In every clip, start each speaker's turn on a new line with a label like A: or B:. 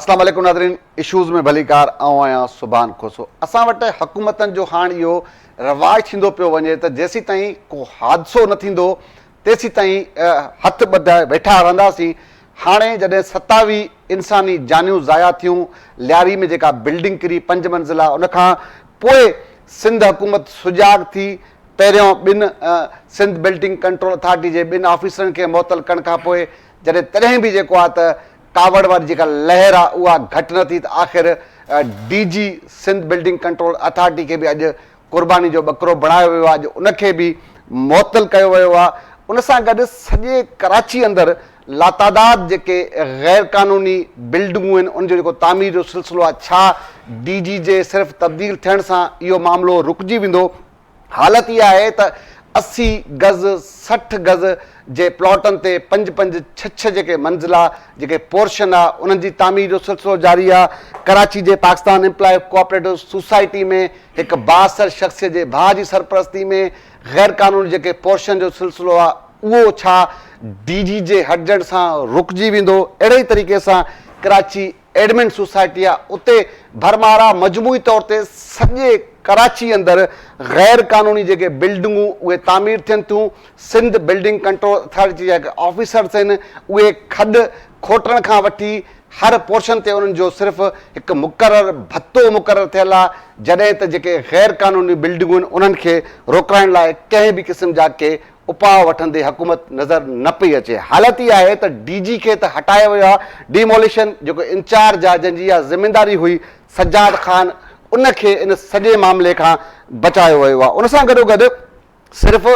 A: अस्सलाम वालेकुम नाज़रीन, इशूज़ में भलीकार आऊं सुभान खोसो। असां वटि हुकूमतनि जो हाणे इहो रवाज थींदो पियो वञे त जेसीं ताईं को हादसो न थींदो तेसीं ताईं हथ ॿधाए वेठा रहंदासीं। हाणे जॾहिं 27 इंसानी जानियूं ज़ाया थियूं, लियारी में जेका बिल्डिंग किरी 5 मंज़िला, उनखां पोइ सिंध हुकूमत सुजाग थी पहिरियों ॿिनि सिंध बिल्डिंग कंट्रोल अथॉरिटी जे 2 ऑफिसरनि खे मुअतल करण खां पोइ जॾहिं तॾहिं बि जेको आहे त कावड़ वारी जेका लहर आहे उहा घटि न थी, त आख़िर DG Sindh building control authority खे बि अॼु क़ुर्बानी जो ॿकरो बणायो वियो आहे, अॼु उनखे बि मुअतल कयो वियो आहे। उन सां गॾु सॼे कराची अंदरि लातादाद जेके ग़ैर क़ानूनी बिल्डिंगूं आहिनि उनजो जेको तामीर जो सिलसिलो आहे, छा DG जे सिर्फ़ु तब्दील थियण सां इहो मामिलो रुकिजी वेंदो? हालत इहा आहे त 80 गज़ 60 गज़ जे प्लॉटनि ते 5-5 6-6 जेके मंज़िला जेके पोर्शन आहे उन्हनि जी तामीर जो सिलसिलो जारी आहे। कराची जे पाकिस्तान एम्प्लॉय कोऑपरेटिव सोसाइटी में हिकु 62 शख़्स जे भाउ जी सरपरस्ती में ग़ैर क़ानूनी जेके पोर्शन जो सिलसिलो आहे उहो छा DG जे हटजण सां रुकिजी वेंदो? अहिड़े ई तरीक़े सां कराची एडमिन सोसाइटी आहे, उते भरमारा मजमूई तौर ते सॼे कराची अंदरि ग़ैर क़ानूनी जेके बिल्डिंगूं उहे तामीर थियनि थियूं। सिंध बिल्डिंग कंट्रोल अथॉरिटी जा जेके ऑफिसर्स आहिनि उहे खॾु खोटण खां वठी हर पोर्शन ते उन्हनि जो सिर्फ़ु हिकु मुक़ररु भत्तो मुक़ररु थियल आहे, जॾहिं त जेके ग़ैर क़ानूनी बिल्डिंगूं आहिनि उन्हनि खे रोकाइण लाइ कंहिं बि क़िस्म जा के उपाउ वठंदे हुकूमत नज़र न पई अचे। हालत इहा आहे त DG खे त हटायो वियो आहे, डिमोलिशन जेको इंचार्ज आहे जंहिंजी इहा ज़िमेदारी हुई सज्जाद ख़ान, उनखे इन सॼे मामले खां बचायो वियो आहे। उन सां गॾोगॾु सिर्फ़ु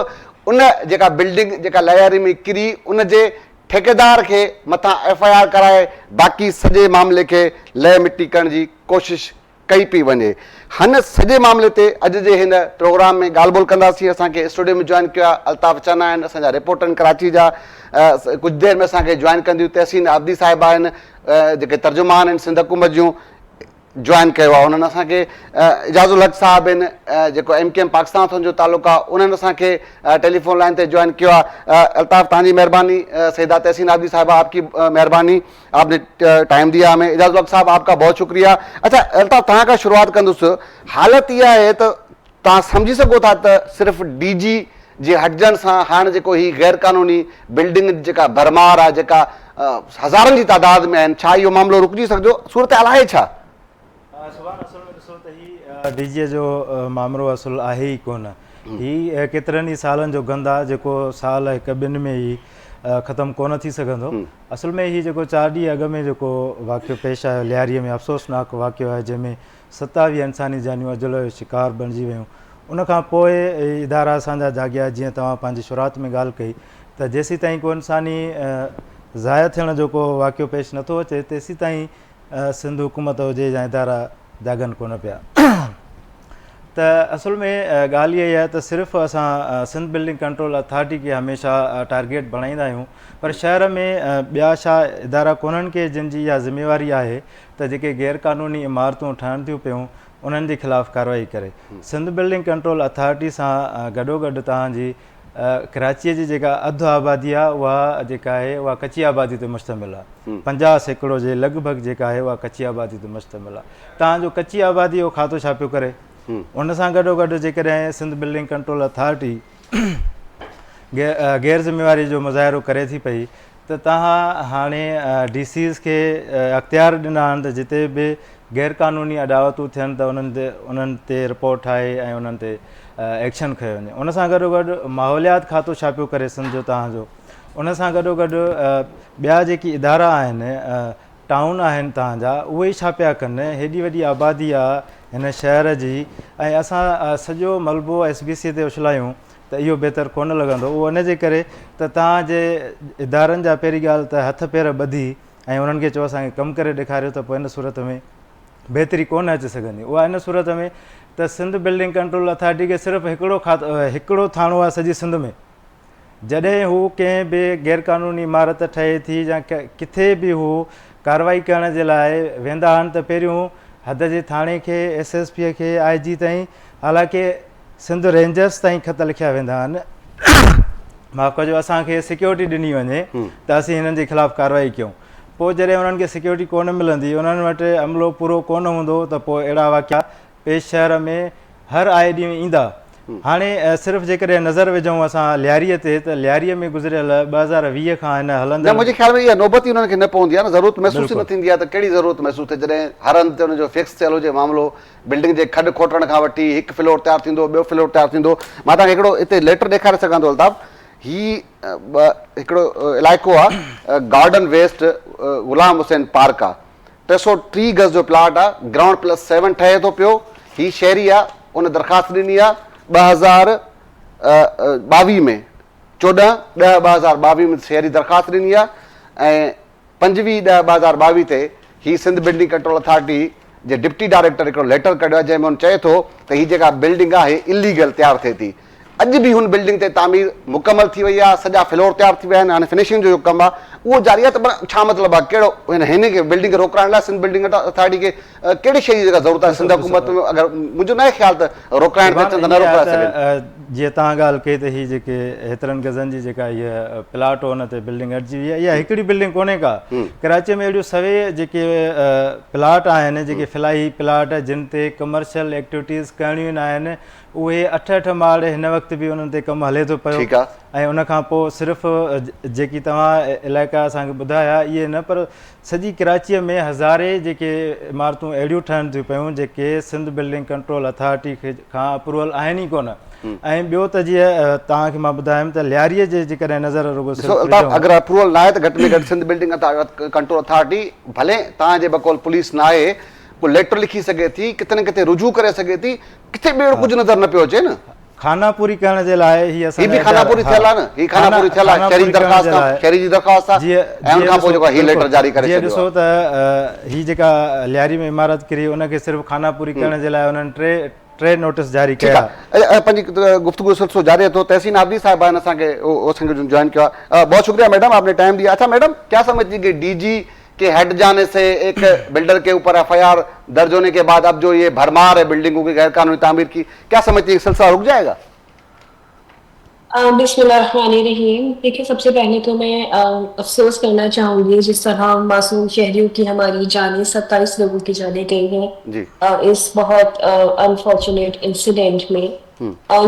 A: उन जेका बिल्डिंग जेका लयारी में किरी उनजे ठेकेदार खे मथां FIR कराए बाक़ी सॼे मामले खे लह मिटी करण जी कोशिशि कई पई वञे। हिन सॼे मामले ते अॼु जे हिन प्रोग्राम में ॻाल्हि ॿोल कंदासीं। असांखे स्टूडियो में जॉइन कयो आहे अल्ताफ़ चना आहिनि, असांजा रिपोर्टर आहिनि कराची जा। कुझु देरि में असांखे जॉइन कंदियूं तहसीन आबदी साहिबा आहिनि, जेके तर्जुमान आहिनि सिंध हुकूमत जूं, जॉइन कयो आहे। उन्हनि असांखे इजाज़ुल हक़ साहिबु आहिनि, जेको MKM पाकिस्तान सां जो तालुक़ु आहे, उन्हनि असांखे टेलीफोन लाइन ते जॉइन किया। अल्ताफ़ तव्हांजी मेहरबानी, सईदा तहसीन आबदी साहिबा आपकी मेहरबानी, आपने टाइम दिया हमें। इजाज़ुल हक़ साहब आपका बहुत शुक्रिया। अच्छा अल्ताफ़, तव्हां खां शुरूआत कंदुसि। हालत इहा आहे त तव्हां सम्झी सघो था त सिर्फ़ु DG जे हटजण सां हाणे जेको ही ग़ैर क़ानूनी बिल्डिंग जेका भरमार आहे, जेका हज़ारनि जी तादाद में आहिनि, छा इहो मामिलो रुकिजी सघंदो? सूरत हाल आहे छा?
B: DG जो मामिलो असुल आहे ई कोन, ही केतिरनि ई सालनि जो गंद आहे जेको साल हिकु ॿिनि में ई ख़तमु कोन थी सघंदो। असल में ही जेको 4 ॾींहं अॻु में जेको वाक़ियो पेश आयो लियारीअ में, अफ़सोसनाक वाक़ियो आहे जंहिंमें 27 इंसानी जानियूं अजुल जो शिकार बणिजी वियूं। उनखां पोइ इदारा असांजा जाॻिया, जीअं तव्हां पंहिंजी शुरूआत में ॻाल्हि कई त जेसीं ताईं को इंसानी ज़ाया थियण जो को वाक़ियो पेश नथो अचे तेसीं ताईं सिंध हुकूमत हुजे या इदारा जागनि कोन पिया। त असल में ॻाल्हि इहा आहे त सिर्फ़ु असां सिंध बिल्डिंग कंट्रोल अथॉरिटी खे हमेशह टारगेट बणाईंदा आहियूं, पर शहर में ॿिया छा इदारा कोन्हनि के जिनजी इहा ज़िमेवारी आहे त जेके ग़ैर क़ानूनी इमारतूं ठहनि थियूं पियूं उन्हनि जे ख़िलाफ़ु कार्रवाई करे। सिंध बिल्डिंग कंट्रोल अथॉरिटी सां गॾोगॾु तव्हांजी कराचीअ जी जेका अधु आबादी आहे उहा जेका आहे उहा कची आबादी ते मुश्तमिल आहे। 50% जे लॻभॻि जेका आहे उहा कची आबादी ते मुश्तमिल आहे। तव्हांजो कची आबादी जो खातो छा पियो करे? उन सां गॾोगॾु जेकॾहिं सिंध बिल्डिंग कंट्रोल अथॉरिटी ग़ैर ज़िमेवारी जो मुज़ाहिरो करे थी पई त तव्हां हाणे DCs खे अख़्तियार ॾिना आहिनि त जिते बि ग़ैर क़ानूनी अदावतूं थियनि त उन्हनि ते रिपोर्ट ठाहे ऐं उन्हनि ते एक्शन खयो वञे। उन सां गॾोगॾु माहौलियात खातो छा पियो करे सम्झो तव्हांजो? उन सां गॾोगॾु ॿिया जेकी इदारा आहिनि, टाउन आहिनि तव्हांजा, उहे छा पिया कनि? हेॾी वॾी आबादी आहे हिन शहर जी ऐं असां सॼो मलबो SBC ते उछलायूं त इहो बहितर कोन लॻंदो। उहो इन जे करे त तव्हांजे इदारनि जा पहिरीं ॻाल्हि त हथ पेर ॿधी ऐं उन्हनि खे चयो असांखे कमु करे ॾेखारियो, त पोइ इन सूरत में बहितरी कोन अची सघंदी। उहा इन सूरत में त सिंध बिल्डिंग कंट्रोल अथॉरिटी खे सिर्फ़ु हिकिड़ो थाणो आहे सॼी सिंध में। जॾहिं हू कंहिं बि ग़ैर क़ानूनी इमारत ठहे थी या किथे बि हू कार्रवाई करण जे लाइ वेंदा आहिनि त पहिरियों हद जे थाणे खे, SSP खे, IG ताईं, हालांकि सिंध रेंजर्स ताईं ख़त लिखिया वेंदा आहिनि, माफ़ कजो, असांखे सिक्योरिटी ॾिनी वञे त असीं हिननि जे ख़िलाफ़ु कार्रवाई कयूं। पोइ जॾहिं उन्हनि खे सिक्योरिटी कोन मिलंदी, उन्हनि वटि अमलो पूरो कोन हूंदो, त पोइ अहिड़ा वाक़िया पेश शहर में हर आए ॾींहुं ईंदा। हाणे सिर्फ़ु जेकॾहिं नज़र विझूं असां लियारीअ ते, त लियारीअ में गुज़िरियल 2020 खां हिन हलंदड़
A: मुंहिंजे ख्याल में इहा नौबत ई उन्हनि खे न पवंदी आहे न, ज़रूरत महसूस ई न थींदी आहे। त कहिड़ी ज़रूरत महसूस थिए जॾहिं हर हंधि ते हुनजो फिक्स थियल हुजे मामिलो, बिल्डिंग जे खॾ खोटण खां वठी हिकु फ्लोर तयारु थींदो, ॿियो फ्लोर तयारु थींदो। मां तव्हांखे हिकिड़ो हिते लेटर ॾेखारे सघां थो अल्ताफ़, हिकिड़ो इलाइक़ो आहे गार्डन वेस्ट ग़ुलाम हुसैन पार्क आहे, 330 गज़ जो प्लाट आहे, ग्राउंड +7 ठहे थो पियो। हीअ शहरी आहे, उन दरख़्वास्त ॾिनी आहे 2022 में, 14/10/2022 में शहरी दरख़्वास्त ॾिनी आहे, ऐं 25/10/2022 ते ही सिंध बिल्डिंग कंट्रोल अथॉरिटी जे डिप्टी डायरेक्टर हिकिड़ो लेटर कढियो आहे, जंहिंमें हुन चए थो त हीअ जेका बिल्डिंग आहे इलीगल तयारु थिए थी। अॼु बि हुन बिल्डिंग ते तामीर मुकमल थी वई आहे, सॼा फ्लोर तयारु थी विया आहिनि, हाणे फिनिशिंग जो कमु आहे उहो जारी आहे। त छा मतिलबु आहे, कहिड़ो हिन खे बिल्डिंग खे रोकाइण लाइ सिंध बिल्डिंग अथॉरिटी खे कहिड़ी शइ जी जेका ज़रूरत आहे सिंध हुकूमत में? अगरि मुंहिंजो न आहे ख़्याल त रोकाइण ते अचनि त न रोकाए सघनि।
B: जीअं तव्हां ॻाल्हि कई त हीअ जेके हेतिरनि गज़नि जी जेका इहा प्लाट हो, हुन ते बिल्डिंग अटिजी वई आहे। इहा हिकिड़ी बिल्डिंग कोन्हे का, कराचीअ में अहिड़ियूं सवे जेके प्लाट आहिनि, जेके फिलाई प्लाट जिन ते कमर्शियल एक्टिविटीज़ करणियूं आहिनि, उहे 8 माड़ हिन वक़्तु बि उन्हनि ते कमु हले थो पियो। ऐं उनखां पोइ सिर्फ़ु जेकी तव्हां इलाइक़ा असांखे ॿुधाया इहे न, पर सॼी कराचीअ में हज़ारे जेके इमारतूं अहिड़ियूं ठहनि थियूं पियूं जेके सिंध बिल्डिंग कंट्रोल अथॉरिटी खां अप्रूवल आहिनि ई कोन। ऐं ॿियो त जीअं तव्हांखे मां ॿुधायुमि त लियारीअ जे जेकॾहिं नज़र रुगो
A: अगरि अप्रूवल न आहे त घटि में घटि सिंध बिल्डिंग कंट्रोल अथॉरिटी भले तव्हांजे बकौल पुलिस न आहे, को लेटर लिखी सघे थी, किथे न किथे रुजू करे सघे थी, किथे बि अहिड़ो कुझु नज़र न पियो अचे न।
B: खानापूरी करण जे लाइ
A: ही बि खानापूरी थियल आहे न, ही खानापूरी थियल आहे, शहरी जी दरख़्वास्त आहे, ऐं उनखां पोइ जेको ही लेटर जारी करे छॾियो।
B: ॾिसो त ही जेका लियारी में इमारत किरी, उनखे सिर्फ़ु खानापूरी करण जे लाइ उन्हनि टे नोटिस जारी कया।
A: पंहिंजी गुफ्तगू सिलसिलो जारी रखो। तहसीन आबदी साहिबा असांखे ज्वाइन किया। बहुत शुक्रिया मैडम, आपने टाइम दिया। अच्छा मैडम, क्या समझती कि डीजी के हट जाने से एक बिल्डर के ऊपर FIR दर्ज होने के बाद अब जो ये भरमार है बिल्डिंगों की गैरकानूनी तामीर की, क्या समझती है सिलसिला रुक जाएगा?
C: बिस्मिल्लाहिर्रहमानिर्रहीम। देखिए, सबसे पहले तो मैं अफसोस करना चाहूंगी जिस तरह मासूम शहरियों की हमारी जानें 27 लोगों की जानें गई हैं इस बहुत अनफॉर्चुनेट इंसिडेंट में।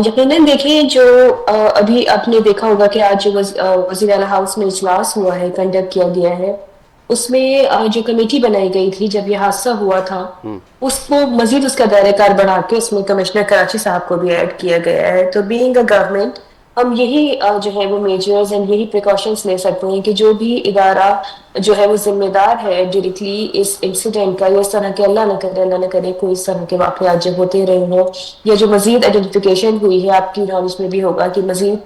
C: यकीनन देखिए, जो अभी आपने देखा होगा कि आज जो वज़ीर आला हाउस में इजलास हुआ है, कंडक्ट किया गया है, उसमें जो कमेटी बनाई गई थी जब ये हादसा हुआ था, उसको मजीद उसका दायरेकार बढ़ा के उसमें कमिश्नर कराची साहब को भी ऐड किया गया है। तो बीइंग अ गवर्नमेंट हम यही जो है वो मेजर्स एंड यही प्रिकॉशंस ले सकते हैं कि जो भी इदारा जो है वो जिम्मेदार है डायरेक्टली इस इंसिडेंट का, या इस तरह के अल्लाह न करे कोई इस तरह के वाकयात जब होते रहे हों, या जो मजीद आइडेंटिफिकेशन हुई है, आपकी नॉलेज में भी होगा कि मजीद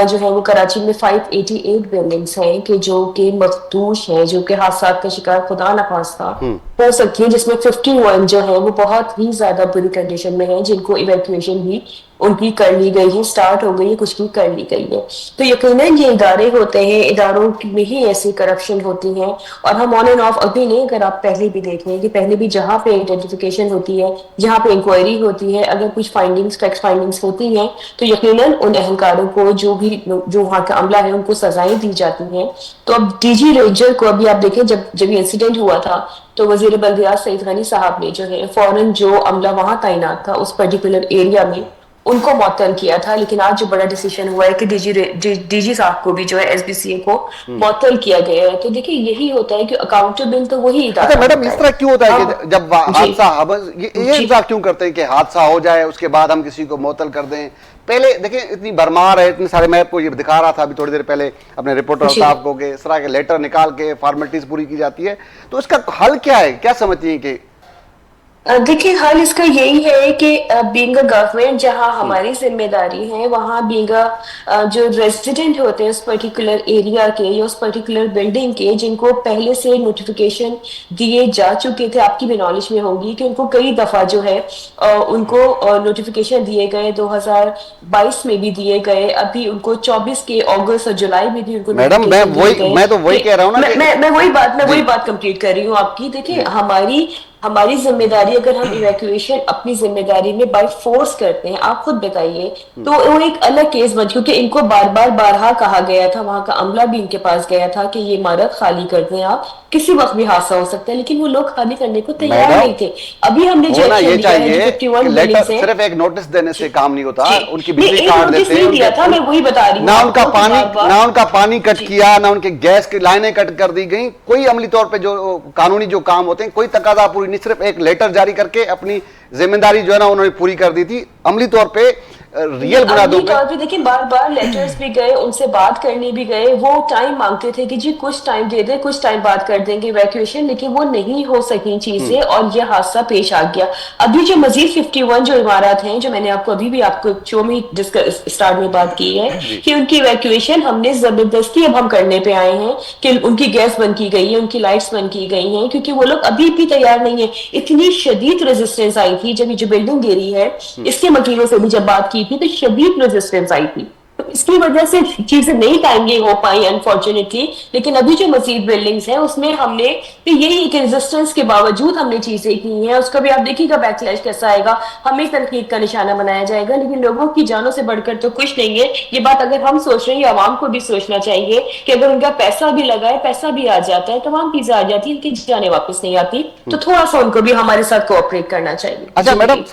C: जो है वो कराची में 588 बिल्डिंग्स हैं कि जो कि मखदूश हैं, जो कि हादसा का शिकार खुदा न खास्ता हो सकती है, जिसमें 51 जो है वो बहुत ही ज्यादा बुरी कंडीशन में है, जिनको इवैक्यूएशन भी उनकी कर ली गई है, स्टार्ट हो गई है, कुछ की कर ली गई है। तो यकीनन ये इदारे होते हैं, इदारों में ही ऐसी करप्शन होती है, और हम ऑन एंड ऑफ अभी नहीं, अगर आप पहले भी देख लें कि पहले भी जहाँ पे आइडेंटिफिकेशन होती है, जहाँ पे इंक्वायरी होती है, अगर कुछ फाइंडिंग्स फैक्ट फाइंडिंग्स होती हैं, तो यकीनन उन अहलकारों को जो वहाँ का अमला है उनको सजाएं दी जाती हैं। तो अब डीजी रेंजर को अभी आप देखें, जब ये इंसिडेंट हुआ था तो वजीर बल्दियात सईद गनी साहब ने जो है फौरन जो अमला वहाँ तैनात था उस पर्टिकुलर एरिया में उनको मुअत्तल किया था। लेकिन आज जो बड़ा डिसीजन हुआ है कि डीजी साहब को भी जो है SBCA को मुअत्तल किया गया है। तो देखिए, यही होता है कि अकाउंटेबल तो वही इदारा।
A: अच्छा मैडम, इस तरह क्यों होता है कि जब हादसा ये क्यों करते हैं कि हादसा हो जाए उसके बाद हम किसी को मुअत्तल कर दें? पहले देखिए, इतनी भरमार है, इतने सारे, मैं आपको ये दिखा रहा था अभी थोड़ी देर पहले अपने रिपोर्टर साहब को, कि इस तरह के लेटर निकाल के फॉर्मेलिटीज पूरी की जाती है। तो इसका हल क्या है, क्या समझती हैं कि?
C: देखिए, हल इसका यही है कि बीइंग अ गवर्नमेंट जहां हमारी जिम्मेदारी है, वहां बीइंग जो रेजिडेंट होते हैं उस पर्टिकुलर एरिया के या उस पर्टिकुलर बिल्डिंग के, जिनको पहले से नोटिफिकेशन दिए जा चुके थे, आपकी भी नॉलेज में होगी कि उनको कई दफा जो है उनको नोटिफिकेशन दिए गए, 2022 में भी दिए गए, अभी उनको 24 के अगस्त और जुलाई में भी उनको।
A: मैडम मैं तो वही कह रहा हूँ ना,
C: मैं वही बात कंप्लीट कर रही हूँ आपकी। देखिए, हमारी हमारी जिम्मेदारी, अगर हम इवैक्यूएशन अपनी जिम्मेदारी में बाय फोर्स करते हैं, आप खुद बताइए, तो वो एक अलग केस बन, क्योंकि इनको बार बार बारहा कहा गया था, वहां का अमला भी इनके पास गया था कि ये इमारत खाली कर दें, आप किसी वक्त भी हादसा हो सकता है, लेकिन वो लोग खाली करने को तैयार
A: मैडम,
C: नहीं थे। अभी हमने जो
A: होना
C: एक्शन
A: ये
C: लिया है, जो
A: चाहिए
C: 51
A: कि
C: बिल्डिंग्स
A: लेटर,
C: हैं,
A: सिर्फ एक नोटिस देने से काम नहीं होता,
C: जी,
A: उनकी
C: नहीं,
A: बिजली
C: एक
A: काट
C: नोटिस
A: देते
C: नहीं दिया था, मैं वही बता रही हूँ
A: ना उनका
C: आपको कि
A: पानी,
C: बार-बार,
A: ना उनका पानी कट
C: जी,
A: किया, ना उनके गैस की लाइनें कट कर दी गई, कोई अमली तौर पे जो कानूनी जो काम होते हैं कोई तकाजा पूरी नहीं, सिर्फ एक लेटर जारी करके अपनी जिम्मेदारी जो है ना उन्होंने पूरी कर दी थी। अमली तौर पे रियल बुनियादों पे,
C: तौर पे देखिए, बार बार लेटर्स भी गए, उनसे बात करने भी गए, वो टाइम मांगते थे कि जी कुछ टाइम दे दे, कुछ टाइम बाद कर देंगे इवैक्यूएशन, लेकिन वो नहीं हो सकी चीजें और ये हादसा पेश आ गया। अभी जो मजीद 51 जो इमारत हैं, जो मैंने आपको अभी भी आपको शो में डिस्कस स्टार्ट में बात की है कि उनकी इवैक्यूएशन हमने जबरदस्ती अब हम करने पे आए हैं, कि उनकी गैस बंद की गई है, उनकी लाइट्स बंद की गई हैं, क्योंकि वो लोग अभी भी तैयार नहीं है। इतनी शदीद रेजिस्टेंस आई थी जब ये जो बिल्डिंग गिरी है, इसके वकीलों से भी जब बात की थी तो शदीद रेजिस्टेंस आई थी, तो इसकी वजह से चीजें नहीं टाइमली हो पाई अनफॉर्चुनेटली। लेकिन अभी जो मजीद बिल्डिंग्स हैं उसमें हमने, तो यही एक रेजिस्टेंस के बावजूद हमने चीजें की हैं, उसका भी आप देखिएगा बैकलैश कैसा आएगा, हमें तनकीद का निशाना बनाया जाएगा, लेकिन लोगों की जानों से बढ़कर तो कुछ नहीं है। ये बात अगर हम सोच रहे हैं, आवाम को भी सोचना चाहिए कि अगर उनका पैसा भी लगा है, पैसा भी आ जाता है, तमाम चीजें आ जाती है, उनकी जाने वापस नहीं आती, तो थोड़ा सा उनको भी हमारे साथ कोऑपरेट करना चाहिए।
A: अच्छा
C: जी,
A: मैडम,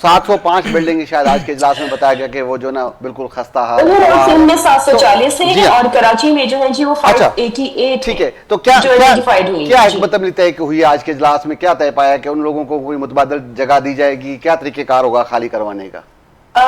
A: 705 बिल्डिंग शायद आज के इजलास में बताया गया कि वो जो ना बिल्कुल खस्ता हाल,
C: में 740
A: जी
C: है
A: हाँ।
C: और कराची में जो है जी वो
A: अच्छा
C: 588
A: ठीक है, तो क्या
C: जो
A: क्या
C: आइडेंटिफाइड हुई
A: क्या
C: है।
A: हिकमत अमली तय हुई है आज के इजलास में, क्या तय पाया कि उन लोगों को कोई मुतबादल जगह दी जाएगी, क्या तरीकेकार होगा खाली करवाने का?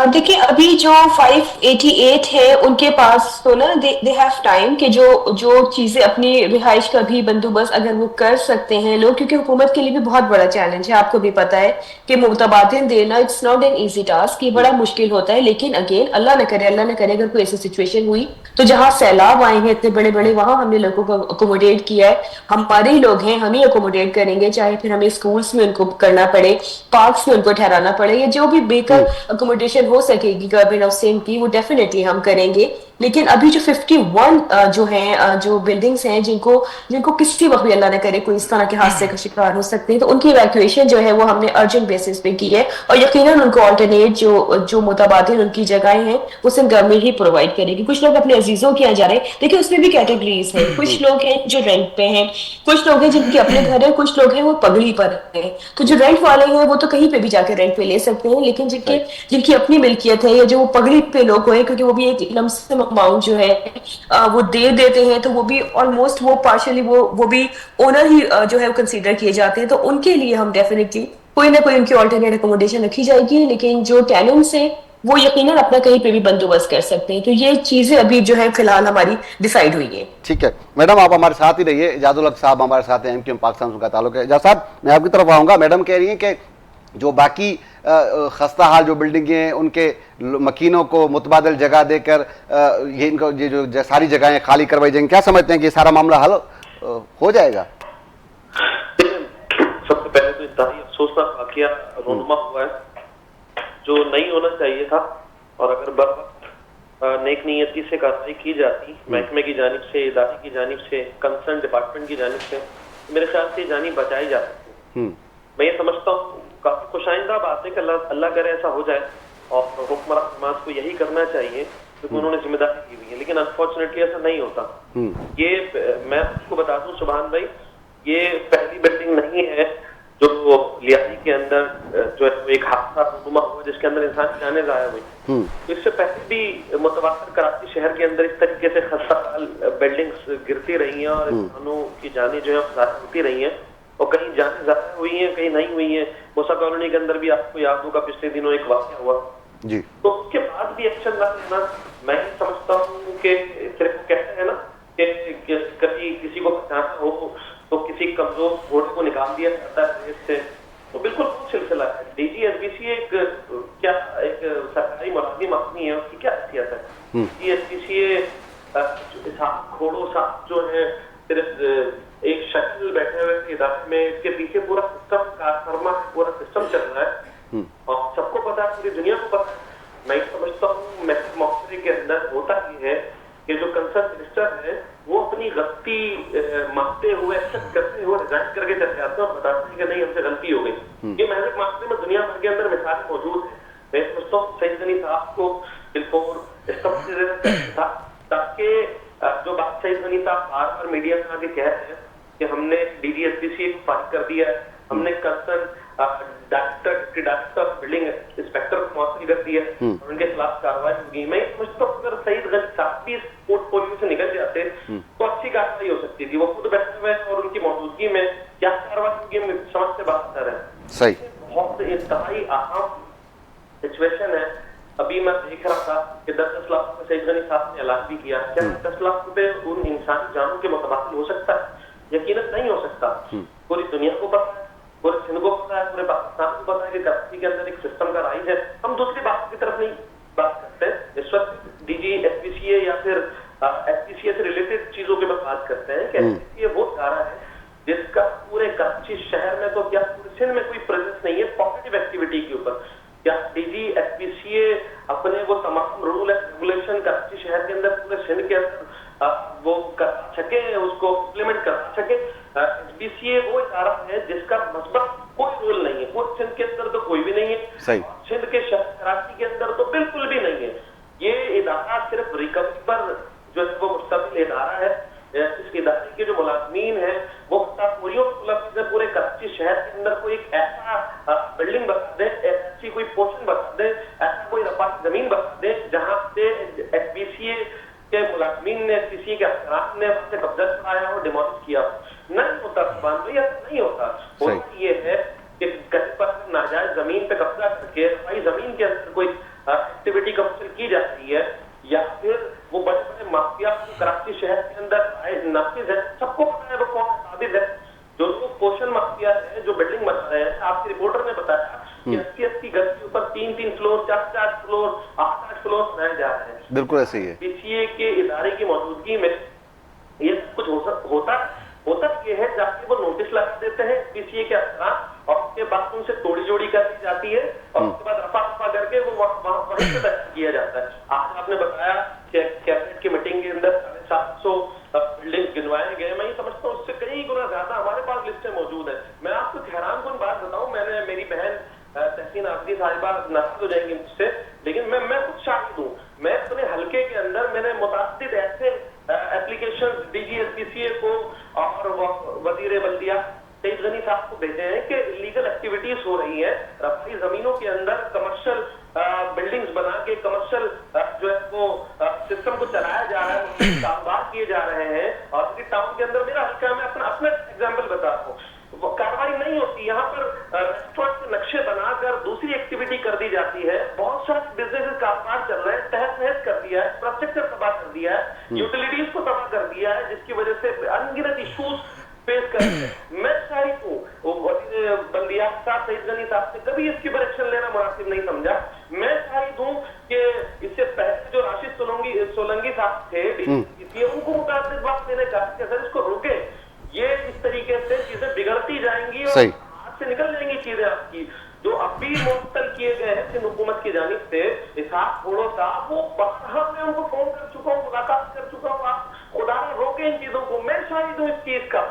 C: देखिए, अभी जो 588 है उनके पास तो ना दे हैव टाइम कि जो जो चीजें अपनी रिहाइश का भी बंदोबस्त अगर वो कर सकते हैं लोग, क्योंकि हुकूमत के लिए भी बहुत बड़ा चैलेंज है, आपको भी पता है कि मुतबादिल देना it's not an easy task, ये बड़ा मुश्किल होता है। लेकिन अगेन अल्लाह न करे अगर कोई ऐसी सिचुएशन हुई, तो जहाँ सैलाब आए हैं इतने बड़े बड़े, वहां हमने लोगों को अकोमोडेट किया है, हमारे ही लोग हैं, हम ही अकोमोडेट करेंगे, चाहे फिर हमें स्कूल्स में उनको करना पड़े, पार्क्स में उनको ठहराना पड़े, या जो भी बेहतर अकोमोडेशन हो सकेगी गवर्नमेंट ऑफ सिंध की, वो डेफिनेटली हम करेंगे। लेकिन अभी जो 51 जो हैं जो बिल्डिंग्स हैं जिनको जिनको किसी वक्त भी अल्लाह न करे कोई इस तरह के हादसे का शिकार हो सकते हैं, तो उनकी इवैक्यूएशन जो है वो हमने अर्जेंट बेसिस पे की है, और यकीनन उनको ऑल्टरनेट जो मुतबादिल उनकी जगहें हैं वो सिंध गवर्नमेंट ही प्रोवाइड करेगी। कुछ लोग अपने अजीजों के यहाँ जा रहे हैं, देखिए उसमें भी कैटेगरीज है, कुछ लोग हैं जो रेंट पे हैं, कुछ लोग हैं जिनके अपने घर है, कुछ लोग हैं वो पगड़ी पर हैं। तो जो रेंट वाले हैं वो तो कहीं पे भी जाकर रेंट पे ले सकते हैं, लेकिन जिनकी अपनी मिल्कियत है, या जो पगड़ी पे लोग हैं, क्योंकि वो भी एक लमसम अमाउंट जो है वो दे देते हैं, तो वो भी ऑलमोस्ट वो पार्शियली वो भी ओनर ही जो है वो कंसीडर किए जाते हैं, तो उनके लिए हम डेफिनेटली कोई ना कोई उनकी ऑल्टरनेट अकोमोडेशन रखी जाएगी। लेकिन जो टेनेंट्स हैं वो यकीनन अपना कहीं पे भी बंदोबस्त कर सकते हैं। तो ये चीजें अभी जो है फिलहाल हमारी डिसाइड हुई है।
A: ठीक है मैडम, आप हमारे साथ ही रहिए। इजाजुल हक साहब हमारे साथ हैं, एमक्यूएम पाकिस्तान का ताल्लुक है। इजाज साहब, मैं आपकी तरफ आऊँगा। मैडम कह रही हैं कि जो बाकी खस्ता हाल जो बिल्डिंगें हैं उनके मकीनों को मुतबादल जगह देकर ये इनको ये जो सारी जगहें खाली करवाई जाएंगी, क्या समझते हैं कि सारा मामला हल हो जाएगा?
D: सबसे पहले तो इंतहाई अफसोसनाक वाकया रोनमा हुआ है, जो नहीं होना चाहिए था, और अगर बर वक्त नेक नियति से कार्रवाई की जाती महकमे की जानिब से, इदारे की जानिब से, कंसर्न डिपार्टमेंट की जानिब से, मेरे ख्याल से जानी बचाई जा सकती। मैं ये समझता हूँ काफी खुशाइंदा बात है कि अल्लाह करे ऐसा हो जाए, और हुक्मरान समाज को यही करना चाहिए क्योंकि उन्होंने जिम्मेदारी दी हुई है, लेकिन अनफॉर्चुनेटली ऐसा नहीं होता। ये मैं आपको बता दूं सुभान भाई, ये पहली बिल्डिंग नहीं है जो लियारी के अंदर जो है एक हादसा रुनुमा हुआ जिसके अंदर इंसान की जाने जाया हुई। तो इससे पहले भी मुतवातिर कराची शहर के अंदर इस तरीके से खस्ता बिल्डिंग्स गिरती रही हैं और इंसानों की जाने जो है होती रही हैं, और कहीं जाने ज्यादा हुई हैं, कहीं नहीं हुई हैं। मूसा कॉलोनी के अंदर भी आपको याद होगा पिछले दिनों एक वाकया हुआ
A: जी,
D: तो उसके बाद भी एक्शन ना लेना, मैं समझता हूँ कि सिर्फ कहते हैं ना कि कभी किसी को बचाना हो तो किसी कमजोर घोड़े को निकाल दिया जाता है इससे, तो बिल्कुल वो सिलसिला है। डीजीएसबीसी एक क्या एक सरकारी मुलाजिम आदमी है, उसकी क्या हैसियत है? डीजीएसबीसी घोड़ों साथ जो है सिर्फ एक शक्ल बैठे हुए इदारे में, इसके पीछे पूरा सिस्टम कारफर्मा पूरा सिस्टम चल रहा है और सबको पता है, पूरी दुनिया को पता है। मैं समझता हूँ मुआशरे के अंदर होता ही है कि जो कंसर्न मिनिस्टर है वो अपनी गलती मानते हुए एक्सेप्ट करते हुए रिजाइन करके चले जाते हैं और बताते हैं कि नहीं हमसे गलती महज मामले में दुनिया भर के अंदर मिसाल मौजूद है। मैं समझता हूँ सईद गनी साहब को बिल्कुल इस्तेमाल करना था, ताकि जो बात सईद गनी साहब बार बार मीडिया में आके कह रहे हैं कि हमने DGSPCA को फारिग कर दिया है, हमने concern director of building inspector को मुअत्तल कर दिया और उनके खिलाफ कार्रवाई होगी। मैं समझता हूँ अगर सईद गनी साहब भी इस पोर्टफोलियो से निकल जाते तो अच्छी कार्रवाई हो सकती थी। वो खुद बैठे हुए और उनकी मौजूदगी में क्या कार्रवाई होगी समझ से बात कर रहे हैं।
A: सही,
D: बहुत इंतहाई अहम सिचुएशन है। अभी मैं देख रहा था कि 10-10 लाख रुपए सईद गनी साहब ने ऐलान भी किया। क्या 10 लाख रुपए उन इंसानी जानों के मुतबादिल हो सकता है? यकीनन नहीं हो सकता। पूरी दुनिया को पता है, पूरे सिंध को पता है, पूरे पाकिस्तान को पता है कि कराची के अंदर एक सिस्टम का राइज है। हम दूसरी बात की तरफ नहीं बात करते। इस वक्त DGSPCA या फिर SPCA से रिलेटेड चीजों की बात करते हैं कि SPCA वो इदारा है जिसका पूरे कराची शहर में तो क्या पूरे सिंध में कोई प्रेजेंस नहीं है पॉजिटिव एक्टिविटी के ऊपर। क्या DGSPCA अपने वो तमाम रूल एंड रेगुलेशन कराची शहर के अंदर पूरे सिंध के अंदर वो कर सके, उसको इम्प्लीमेंट कर सके? SPCA वो इदारा है जिसका मसबत कोई रोल नहीं है। पूरे सिंध के अंदर तो कोई भी नहीं है, सिंध के शहर कराची के अंदर तो बिल्कुल भी नहीं है। ये इदारा सिर्फ रिकवरी पर जो है वो मुस्तकिल इदारा है। इस इदारे के जो मुलाजमीन है वो मुसाफिरों को पूरे कराची शहर के अंदर कोई एक ऐसा बिल्डिंग बता दे, ऐसी कोई पोर्शन बता दे, ऐसा कोई रपाई जमीन बता दे जहां से SPCA के मुलाजमीन ने, SPCA के अफसरान ने उससे कब्जा कराया और डिमोलिश किया। नहीं होता नहीं होता। होता ये है कि कहीं पर नाजायज जमीन पे कब्जा करके रपाई जमीन के अंदर कोई एक्टिविटी कमर्शियल की जाती है, या फिर वो बड़े बड़े माफिया कराची शहर के अंदर नाफिज है। सबको पता है वो कौन साबित है। जो लोग पोषण माफिया है, जो बिल्डिंग बना रहे हैं, आपके रिपोर्टर ने बताया कि 80-80 गज के ऊपर 3-3 फ्लोर, 4-4 फ्लोर, 8-8 फ्लोर बनाए जा रहे हैं।
A: बिल्कुल ऐसे ही है।
D: SPCA के इदारे की मौजूदगी में ये कुछ होता ये है, जाके वो नोटिस लगा देते हैं SPCA के अफसरान और उसके बाद उनसे तोड़ी जोड़ी कर दी जाती है और उसके बाद रफा करके वो वहीं से तय किया जाता है। आज आपने बताया कि कैबिनेट की मीटिंग के अंदर 750 बिल्डिंग गिनवाए गए। मैं ये समझता हूँ उससे कई गुना ज्यादा हमारे पास लिस्टें मौजूद है। मैं आपको हैरानकुन बात बताऊं, मैंने मेरी बहन तहसीन आफरी साहिबा नाराज हो जाएंगी मुझसे, लेकिन मैं खुद शाहिद हूँ। मैं अपने हल्के के अंदर मैंने मुताबिद ऐसे एप्लीकेशन DGSPCA को और वजीर बल्दिया सईद गनी साहब को भेजे हैं कि इलीगल एक्टिविटीज हो रही है, रफाई जमीनों के अंदर कमर्शियल बिल्डिंग्स बना के कमर्शियल जो है वो सिस्टम को चलाया जा रहा है, कारोबार किए जा रहे हैं। और टाउन के अंदर मेरा हल्का, मैं अपना एग्जाम्पल बताता हूँ, कार्रवाई नहीं होती। यहाँ पर रेस्टोरेंट के नक्शे बनाकर दूसरी एक्टिविटी कर दी जाती है। बहुत सारे बिजनेसेस कारोबार चल रहे हैं, तहस नहस कर दिया है, इंफ्रास्ट्रक्चर तबाह कर दिया है, यूटिलिटीज को तबाह कर दिया है, जिसकी वजह से अनगिनत इशूज फेस कर रहे हैं। मैं शायद हूँ बल्दिया साहब सईद गनी साहब से कभी इसके पर एक्शन लेना मुनासिब नहीं समझा। मैं शायद हूँ कि इससे पहले जो राशिद सोलंकी साहब थे उनको मुताबिक बात देने का सर इसको रोके, ये इस तरीके से चीजें बिगड़ती जाएंगी और हाथ से निकल जाएंगी चीजें आपकी। जो अभी मुअत्तल किए गए हैं सिंध हुकूमत की जानिब से इसहाक घोड़ो साहब, वो बारहा मैं उनको फोन कर चुका हूँ, मुलाकात कर चुका हूँ। आप खुदा रोके इन चीजों को। मैं शाहिद हूँ इस चीज का।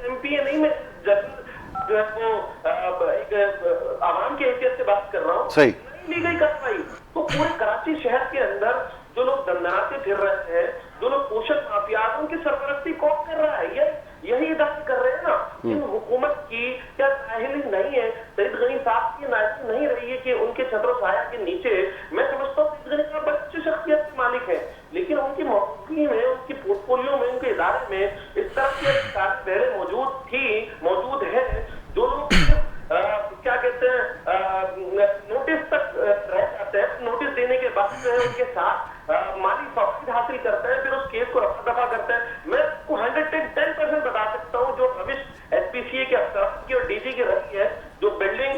D: MPA नहीं, मैं जो है वो एक आवाम की हैसियत से बात कर रहा हूँ। नहीं ली गई कार्रवाई तो पूरे कराची शहर के अंदर जो लोग दंदनाते फिर रहे हैं, जो लोग पोषण माफिया, उनकी सरपरस्ती कौन कर रहा है? यही इदारे कर रहे हैं ना। इन हुकूमत की क्या नाअहली नहीं है? सईद गनी साहब की नाअहली नहीं रही है कि उनके छतरो साया के नीचे, मैं समझता हूँ सईद गनी साहब अच्छी शख्सियत के मालिक है, लेकिन उनकी मौजूदगी में, उनकी पोर्टफोलियो में, उनके इदारे में इस तरह की पहले मौजूद है जो लोग क्या कहते हैं नोटिस तक रह जाते हैं, नोटिस देने के बाद जो है उनके साथ माली फायदा हासिल करते हैं, फिर उस केस को रफा दफा करते हैं। मैं आपको 110% बता सकता हूँ जो रविश SPCA के अफसर की और DG की रही है, जो बिल्डिंग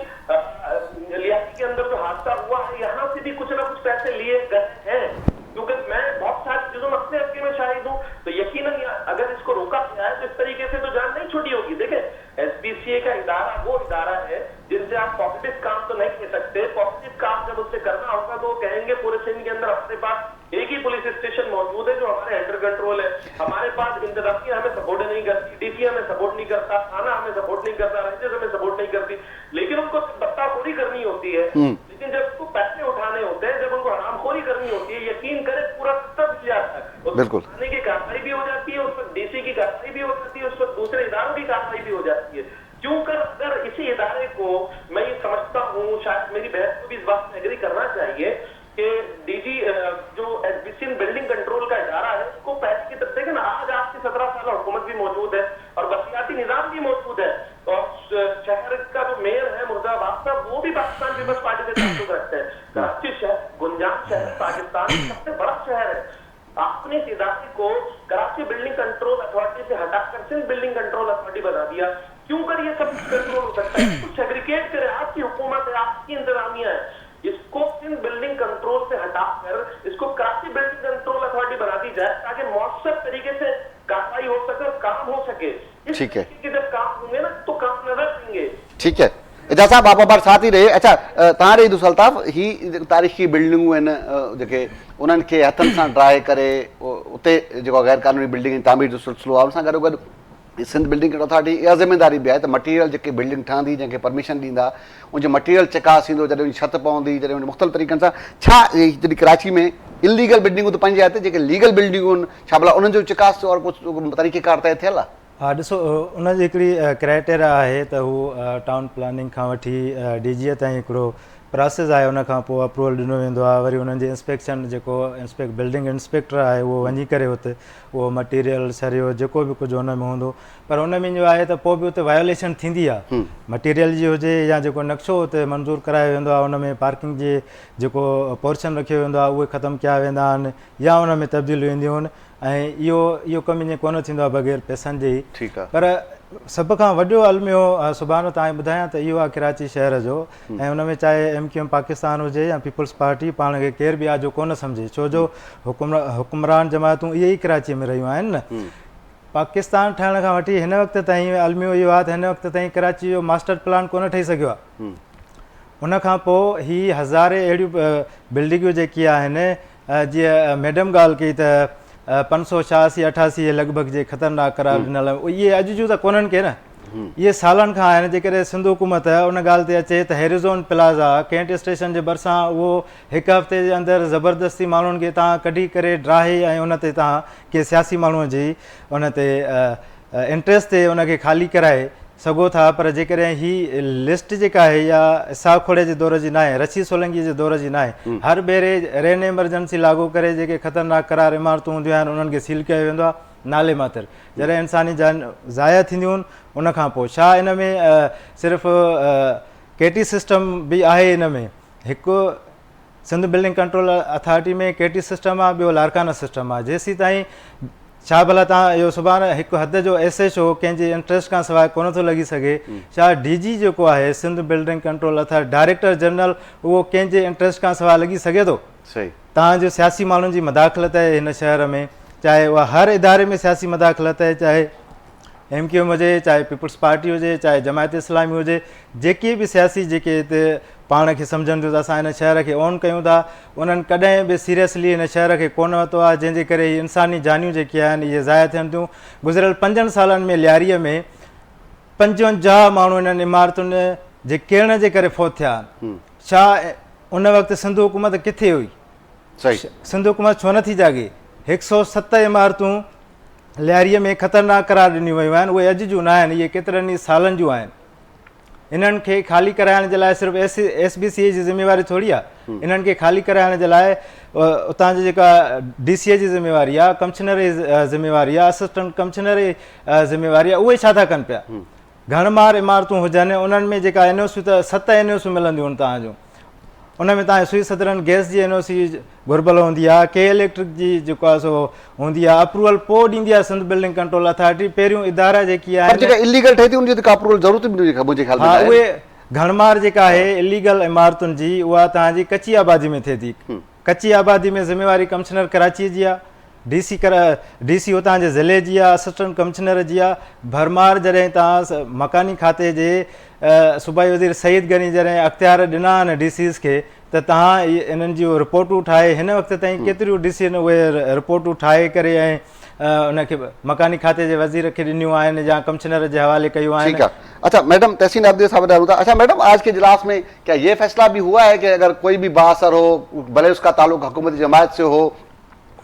D: लियासी के अंदर जो हादसा हुआ है, यहाँ से भी कुछ ना कुछ पैसे लिए गए हैं। क्योंकि मैं बहुत सारी चीजों में अपने हल्के में शाहिद हूँ, तो यकीनन अगर इसको रोका गया है तो इस तरीके से तो जान नहीं छूटी होगी। देखें, SPCA का इदारा वो इदारा है जिनसे आप पॉजिटिव काम तो नहीं कह सकते। पॉजिटिव काम जब उससे करना होगा तो वो कहेंगे पूरे सिंध के अंदर अपने पास एक ही पुलिस स्टेशन मौजूद है जो हमारे अंडर कंट्रोल है, हमारे पास इंतजामिया हमें सपोर्ट नहीं करती, DG हमें सपोर्ट नहीं करता, थाना हमें सपोर्ट नहीं करता, रेंजर्स हमें सपोर्ट नहीं करती। लेकिन उनको पता होती है, लेकिन जब उसको पैसे उठाने होते हैं, जब उनको हरामखोरी करनी होती है, यकीन करें पूरा सिस्टम हिल जाता है।
A: बिल्कुल।
D: थाने की कार्रवाई भी हो जाती है, उस पर डीसी की कार्रवाई भी हो जाती है, उस पर दूसरे इदारों की कार्रवाई भी हो जाती है। क्यों कर अगर इसी इदारे को, मैं ये समझता हूँ, शायद मेरी बहन को भी इस बात में एग्री करना चाहिए कि डीजी जो एसबीसी बिल्डिंग कंट्रोल का इदारा है, उसको पहले की तरफ देखें ना, आज आपकी 17 साल हुकूमत भी मौजूद है और बसियाती निजाम भी मौजूद है, और शहर का जो मेयर है मुर्दाबाद साहब, वो भी पाकिस्तान पीपल्स पार्टी से ताल्लुक रखते हैं। कराची शहर, गुंजान शहर पाकिस्तान का सबसे बड़ा शहर है। आपने इस इदारे को कराची बिल्डिंग कंट्रोल अथॉरिटी से हटाकर सिंध बिल्डिंग कंट्रोल अथॉरिटी बना दिया। क्यों कर ये सब कंट्रोल हो सकता है? कुछ सेग्रीगेट करे, आपकी हुकूमत है, आपकी इंतजामिया है, इसको सिंध बिल्डिंग कंट्रोल से हटाकर इसको कराची बिल्डिंग कंट्रोल अथॉरिटी बना दी जाए, ताकि मौसर तरीके से कार्रवाई हो सके और काम हो सके। इस
A: ठीक है।
D: तरीके के जब काम होंगे ना, तो काम नजर आएंगे।
A: ठीक है, एजाज साहब आप हमारे साथ ही रहे। अच्छा, तव्हां ईद अल्ताफ़, ही तारीख़ी बिल्डिंगूं आहिनि जेके उन्हनि खे हथनि सां ड्राए करे उते जेको गैर कानूनी बिल्डिंग तामीर जो सिलसिलो आहे, उन सां गॾोगॾु सिंध बिल्डिंग अथॉरिटी इहा ज़िमेदारी बि आहे त मटीरियल जेके बिल्डिंग ठहंदी, जंहिंखे परमिशन ॾींदा, उनजो मटीरियल चकास थींदो, जॾहिं उनजी छत पवंदी, जॾहिं उन मुख़्तलिफ़ तरीक़नि सां छा जॾहिं कराची में इलीगल बिल्डिंगूं त पंहिंजे हथ, जेके लीगल बिल्डिंगूं आहिनि छा भला उन्हनि जो चिकास और कुझु तरीक़ेकार तय थियल आहे?
B: हा, ॾिसो, उनजी हिकिड़ी क्राइटेरिया आहे त हू टाउन प्लानिंग खां वठी डीजीए ताईं हिकिड़ो प्रोसेस आहे, उन खां पोइ अप्रूवल ॾिनो वेंदो आहे, वरी उन्हनि जी इंस्पेक्शन, जेको बिल्डिंग इंस्पेक्टर आहे उहो वञी करे हुते उहो मटीरियल सरियो जेको बि कुझु हुन में हूंदो, पर उन में जो आहे त पोइ बि उते वायोलेशन थींदी आहे, मटीरियल जी हुजे या जेको नक्शो हुते मंज़ूरु करायो वेंदो आहे, उन में पार्किंग जे जेको पोर्शन रखियो वेंदो आहे उहे ख़तमु कया वेंदा आहिनि या उन में तब्दीलियूं ईंदियूं आहिनि, ऐं इहो कमु ईअं कोन थींदो आहे बग़ैर पैसनि जे ई।
A: ठीकु आहे।
B: पर सभ खां वॾो अलमियो सुभाणे तव्हांखे ॿुधायां त इहो आहे कराची शहर जो, ऐं उन में चाहे MQM पाकिस्तान हुजे या पीपल्स पार्टी, पाण खे केर बि आहे जो कोन सम्झे, छो जो हुकुमरान जमातूं इहे ई कराची में रहियूं आहिनि न। पाकिस्तान ठहण खां वठी हिन वक़्त ताईं अलमियो इहो आहे त हिन वक़्त ताईं कराची जो मास्टर प्लान कोन ठही सघियो आहे। उन खां पोइ ही हज़ारे अहिड़ियूं बिल्डिंगूं जेकी आहिनि, जीअं मैडम ॻाल्हि कई त 586-88 लॻभॻि जे ख़तरनाक करार ॾिनल, इहे अॼु जूं त कोन्हनि के न, इहे सालनि खां आहिनि। जेकॾहिं सिंध हुकूमत उन ॻाल्हि ते अचे त हैरिज़ोन प्लाज़ा कैंट स्टेशन जे भरिसां उहो हिकु हफ़्ते जे अंदरि ज़बरदस्ती माण्हुनि खे तव्हां कढी करे ड्राहे, ऐं उन ते तव्हां के सियासी माण्हूअ जी उन ते इंट्रस्ट ते उनखे ख़ाली कराए सघो था, पर जेकॾहिं ही लिस्ट जेका आहे या इसाक़ खोड़े जे दौर जी न आहे, रशीद सोलंकी जे दौर जी न आहे, हर भेरे रेन एमरजेंसी लागू करे जेके ख़तरनाक करार इमारतूं हूंदियूं आहिनि उन्हनि खे सील कयो वेंदो आहे नाले मात्र, जॾहिं इंसानी जान ज़ाया थींदियूं आहिनि। उन खां पोइ छा इन में सिर्फ़ु केटी सिस्टम बि आहे? इन में हिकु सिंध बिल्डिंग कंट्रोल अथॉरिटी में केटी सिस्टम आहे, ॿियो लारकाना सिस्टम आहे। जेसीं ताईं छा भला तव्हां इहो सुभाणे हिकु हद जो SHO कंहिंजे इंट्रस्ट खां सवाइ कोन थो लॻी सघे? छा DG जेको आहे Sindh building control authority, director general, उहो कंहिंजे इंट्रस्ट खां सवाइ लॻी सघे थो?
A: सही।
B: तव्हांजो सियासी माण्हुनि जी मदाख़लत आहे हिन शहर में, चाहे उहा हर इदारे में सियासी मदाख़लत आहे, चाहे MQM हुजे, चाहे पीपल्स पार्टी हुजे, चाहे जमायत इस्लामी हुजे, जेके बि सियासी जेके हिते पाण खे सम्झनि थियूं त असां हिन शहर खे ओन कयूं था, उन्हनि कॾहिं बि सीरियसली हिन शहर खे कोन वरितो आहे, जंहिंजे करे इंसानी जानियूं जेके आहिनि इहे ज़ाया थियनि थियूं। गुज़िरियल 5 सालनि में लियारीअ में 55 माण्हू इन्हनि इमारतुनि जे किरण जे करे फ़ौत थिया आहिनि। छा उन वक़्तु सिंध हुकूमत किथे हुई?
A: सही।
B: सिंध हुकूमत छो नथी जागे? 107 इमारतूं लियारीअ में ख़तरनाक करार ॾिनियूं वियूं आहिनि, उहे अॼु जूं न आहिनि, इहे केतिरनि ई सालनि जूं आहिनि। इन्हनि खे ख़ाली कराइण जे लाइ सिर्फ़ु SBCA जी ज़िमेवारी थोरी आहे, इन्हनि खे ख़ाली कराइण जे लाइ उतां जी जेका DCA जी ज़िमेवारी आहे, कमिश्नर जी ज़िमेवारी आहे, असिस्टेंट कमिश्नर जी ज़िमेवारी आहे, उहे छा था कनि पिया? घणमार इमारतूं हुजनि, उन्हनि में जेका NOC त 7 NOC मिलंदियूं आहिनि तव्हांजूं, उन में तव्हांजे सुई सदरनि गैस जी NOC घुर्बल हूंदी आहे, के इलेक्ट्रिक जी जेको आहे सो हूंदी आहे, अप्रूवल पोइ ॾींदी आहे सिंध बिल्डिंग कंट्रोल अथॉरिटी। पहिरियों इदारा जेकी आहे
A: जेका इलीगल ठहे थी उनजी त अप्रूवल ज़रूरत मुंहिंजे ख़्याल में
B: हा, उहे घणमार जेका आहे इलीगल इमारतुनि जी, उहा तव्हांजी कची आबादी में थिए थी। कची आबादी में ज़िमेवारी कमिश्नर कराची जी आहे, डीसी हुतां जे ज़िले जी आहे, असिस्टेंट कमिश्नर जी आहे। भरमार जॾहिं तव्हां मकानी खाते जे सूबाई वज़ीर सईद गनी जॾहिं अख़्तियार ॾिना आहिनि डीसीस खे, त तव्हां इन्हनि जूं रिपोर्टूं ठाहे हिन वक़्त ताईं केतिरियूं डीसी आहिनि उहे रिपोर्टूं ठाहे करे ऐं उनखे मकानी खाते जे वज़ीर खे ॾिनियूं आहिनि या कमिश्नर जे हवाले कयूं आहिनि।
A: ठीक है। अच्छा मैडम, तहसीन अब्दी साहब ॿुधायूं था। अच्छा मैडम, आज के इजलास में क्या ये फैसला भी हुआ है कि अगर कोई भी बासर हो, भले उसका ताल्लुक हुकूमती जमात से हो,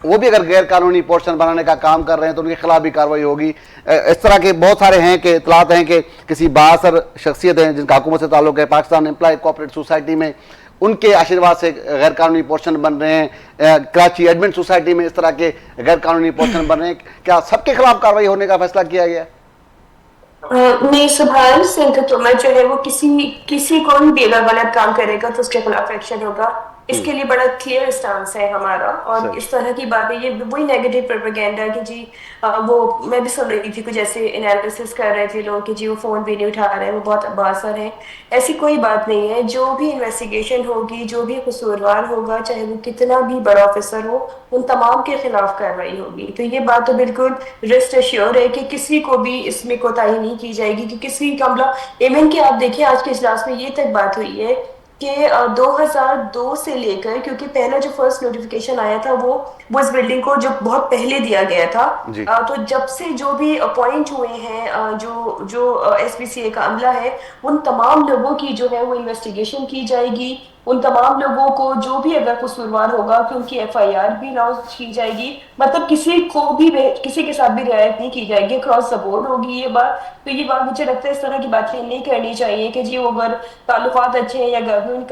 A: वो भी अगर गैर कानूनी पोर्शन बनाने का काम कर रहे हैं तो उनके खिलाफ भी कार्रवाई होगी? इस तरह के बहुत सारे हैं कि इतलात हैं कि किसी बासर शख्सियत हैं जिनका हुकूमत से ताल्लुक है, पाकिस्तान एम्प्लॉय कोऑपरेटिव सोसाइटी में उनके आशीर्वाद से गैर कानूनी पोर्शन बन रहे हैं, कराची एडमिन सोसाइटी में इस तरह के गैर कानूनी पोर्शन बन रहे हैं। क्या सबके खिलाफ कार्रवाई होने का फैसला किया गया?
C: नहीं, सुभान सिंह तोमर जो है वो किसी को भी अगर गलत काम करेगा तो उसके खिलाफ एक्शन होगा। इसके लिए बड़ा क्लियर स्टांस है हमारा। और इस तरह की बातें, ये वही नेगेटिव प्रोपेगेंडा कि जी वो, मैं भी सुन रही थी कुछ ऐसे एनालिसिस कर रहे थे लोग कि जी वो फोन भी नहीं उठा रहे हैं, वो बहुत बासर है। ऐसी कोई बात नहीं है। जो भी इन्वेस्टिगेशन होगी, जो भी कसूरवार होगा, चाहे वो कितना भी बड़ा ऑफिसर हो, उन तमाम के खिलाफ कार्रवाई होगी। तो ये बात तो बिल्कुल रेस्ट एश्योर है कि किसी को भी इसमें कोताही नहीं की जाएगी कि किसी का इवन कि आप देखिए आज के इजलास में ये तक बात हुई है कि 2002 से लेकर, क्योंकि पहला जो फर्स्ट नोटिफिकेशन आया था वो इस बिल्डिंग को जो बहुत पहले दिया गया था, तो जब से जो भी अपॉइंट हुए हैं जो एसपीसीए का अमला है, उन तमाम लोगों की जो है वो इन्वेस्टिगेशन की जाएगी। उन तमाम लोगों को जो भी अगर कसूरवार होगा कि उनकी एफआईआर भी लॉन्च की जाएगी। मतलब किसी के साथ भी रियायत नहीं की जाएगी, क्रॉस द बोर्ड होगी ये बात। तो ये बात मुझे लगता है इस तरह की बातें नहीं करनी चाहिए कि जी वो अगर ताल्लुकात अच्छे हैं या गवर्नमेंट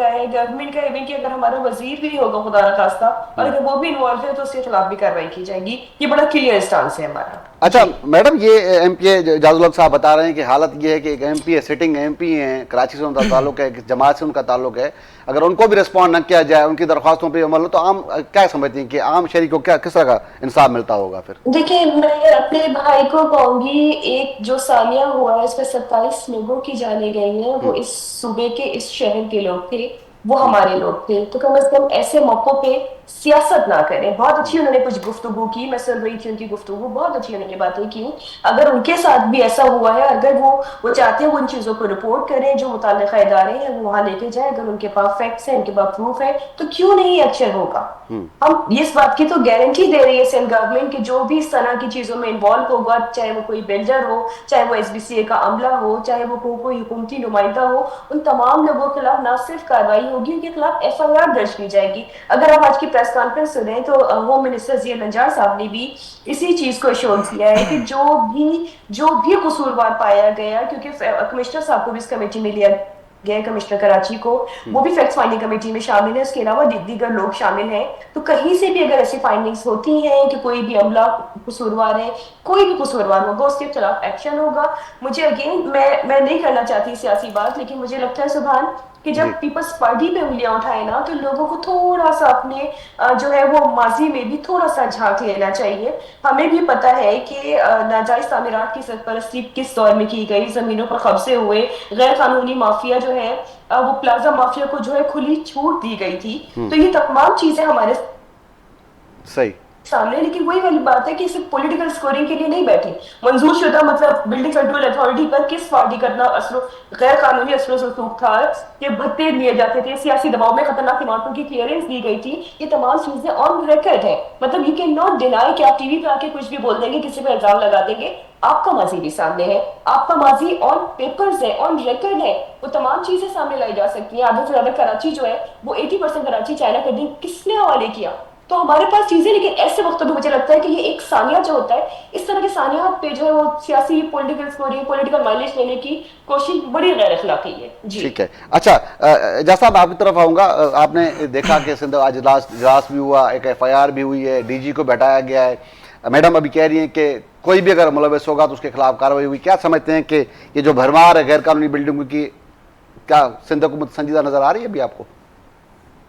C: का इवन कि अगर हमारा वजीर भी होगा खुदा न खास्ता और अगर वो भी इन्वॉल्व है तो उसके खिलाफ भी कार्रवाई की जाएगी। ये बड़ा क्लियर स्टांस है हमारा।
A: अच्छा मैडम, ये एमपी जाजुल साहब बता रहे हैं कि हालत ये है कि एक एमपी है, सिटिंग एमपी हैं, कराची से उनका ताल्लुक है, जमात से उनका ताल्लुक है, अगर उनको भी रिस्पॉन्ड न किया जाए, उनकी दरख्वास्तों पर अमल हो, तो आम क्या समझती हैं कि आम शहरी को किस तरह का इंसाफ मिलता होगा? फिर देखिए,
C: मैं अपने भाई को कहूंगी, एक जो सालिया हुआ है इसमें 27 लोगों की जाने गई है, वो इस सूबे के, इस शहर के लोग थे, वो हमारे लोग थे। तो कम से कम ऐसे मौकों पे सियासत ना करें। बहुत अच्छी उन्होंने कुछ गुफ्तगू की, मैं सुन रही थी उनकी गुफ्तगू, बहुत अच्छी उन्होंने बातें की। अगर उनके साथ भी ऐसा हुआ है, अगर वो चाहते हैं वो इन चीजों को रिपोर्ट करें, जो मुताल्लिका इदारे हैं वो वहां लेके जाए, अगर उनके पास फैक्ट्स है, उनके पास प्रूफ है, तो क्यों नहीं एक्शन होगा। हम इस बात की तो गारंटी दे रही है सेंट्रल गवर्नमेंट की, जो भी इस तरह की चीजों में इन्वॉल्व होगा, चाहे वो कोई बिल्डर हो, चाहे वो एसबीसीए का अमला हो, चाहे वो कोई हुकूमती नुमाइंदा हो, उन तमाम लोगों के खिलाफ ना सिर्फ कार्रवाई होगी, उनके खिलाफ एफआईआर दर्ज की जाएगी। अगर आप आज की प्रेस कॉन्फ्रेंस सुने तो होम मिनिस्टर ज़िया नजार साहब ने भी इसी चीज को एश्योर किया है कि जो भी कसूरवार पाया गया, क्योंकि कमिश्नर साहब को भी इस कमेटी में लिया गया, कमिश्नर कराची को, वो भी फैक्ट फाइंडिंग कमेटी में शामिल है, इसके अलावा दीगर लोग शामिल हैं। तो कहीं से भी अगर ऐसी फाइंडिंग्स होती हैं कि कोई भी अमला कसूरवार है, कोई भी कसूरवार होगा, उसके खिलाफ एक्शन होगा। मुझे अगेन मैं नहीं करना चाहती सियासी बात, लेकिन मुझे लगता है सुभान कि जब पीपल्स पार्टी पे उंगलियां उठाए ना, तो लोगों को थोड़ा सा अपने जो है वो माजी में भी थोड़ा सा झांक लेना चाहिए। हमें भी पता है कि नाजायज तामीरात की सरपरस्ती किस दौर में की गई, जमीनों पर कब्जे हुए, गैर कानूनी माफिया जो है वो प्लाजा माफिया को जो है खुली छूट दी गई थी। तो ये तमाम चीजें हमारे
A: सही
C: सामने, लेकिन वही वाली बात है कि सिर्फ पॉलिटिकल स्कोरिंग के लिए नहीं बैठे। मंजूर शुदा मतलब बिल्डिंग कंट्रोल अथॉरिटी पर किस पार्टी का गैर कानूनी असलो रसूख था, ये भत्ते लिए जाते थे, सियासी दबाव में खतरनाक इमारतों की क्लियरेंस दी गई थी, ये तमाम चीजें ऑन रिकॉर्ड है। मतलब यू कैन नॉट डिनाई कि आप टीवी पे आके कुछ भी बोल देंगे, किसी पे इल्जाम लगा देंगे, आपका माजी भी सामने है, आपका माजी ऑन पेपर्स है, ऑन रिकॉर्ड है, वो तमाम चीजें सामने लाई जा सकती है। आधे से ज्यादा कराची जो है वो 80% कराची चाइना कर दी, किसने हवाले किया? तो हमारे पास चीजें, लेकिन ऐसे वक्त में मुझे लगता है कि ये एक सानिया जो होता है, इस तरह के सानियात पे जो है वो सियासी पॉलिटिकल स्कोरिंग, पॉलिटिकल माइलेज लेने की कोशिश बड़ी गैर अखलाकी है जी।
A: ठीक है। अच्छा जैसा मैं आपकी तरफ आऊंगा, आपने देखा कि सिंध आज इजलास भी हुआ, एक एफआईआर भी हुई है, डीजी को बैठाया गया है, मैडम अभी कह रही हैं कि कोई भी अगर मुलविस होगा तो उसके खिलाफ कार्रवाई हुई। क्या समझते हैं कि ये जो भरमार है गैर कानूनी बिल्डिंगों की, क्या सिंध हुकूमत संजीदा नजर आ रही है अभी आपको?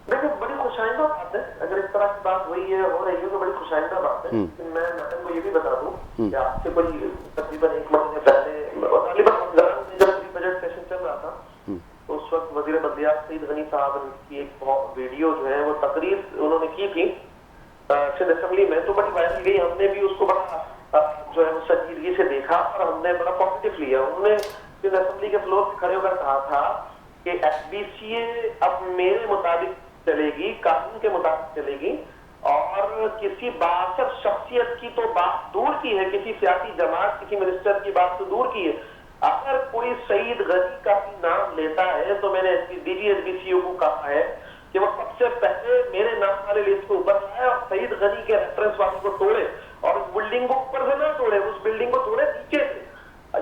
D: देखिए, बड़ी खुशाइंदा बात है, अगर इस तरह की बात हुई है, हो रही है, तो बड़ी खुशाइंदा बात है। लेकिन मैं मैडम को ये भी बता दूं कि आपसे कोई तकरीबन 1 महीने पहले जब बजट सेशन चल रहा था, तो उस वक्त वजीर बल्दियात सईद गनी साहब की एक वीडियो जो है वो तकरीर उन्होंने की थी, सिंध असेंबली में, तो बड़ी वायरल गई। हमने भी उसको बड़ा जो है संजीदगी से देखा और हमने बड़ा पॉजिटिव लिया। उन्होंने सिंध असेंबली के फ्लोर पे खड़े होकर कहा था कि एसबीसीए अब मेरे मुताबिक चलेगी, कानून के मुताबिक चलेगी, और किसी बासर शख्सियत की तो बात दूर की है, किसी सियासी जमात, किसी मिनिस्टर की बात तो दूर की है, अगर कोई सईद गनी का भी नाम लेता है तो मैंने डीजी एसबीसीयू को कहा है कि वो सबसे पहले मेरे नाम वाले लिस्ट को ऊपर लाए और सईद गनी के रेफरेंस वाले को तोड़े, और उस बिल्डिंग को ऊपर से ना तोड़े, उस बिल्डिंग को तोड़े नीचे से।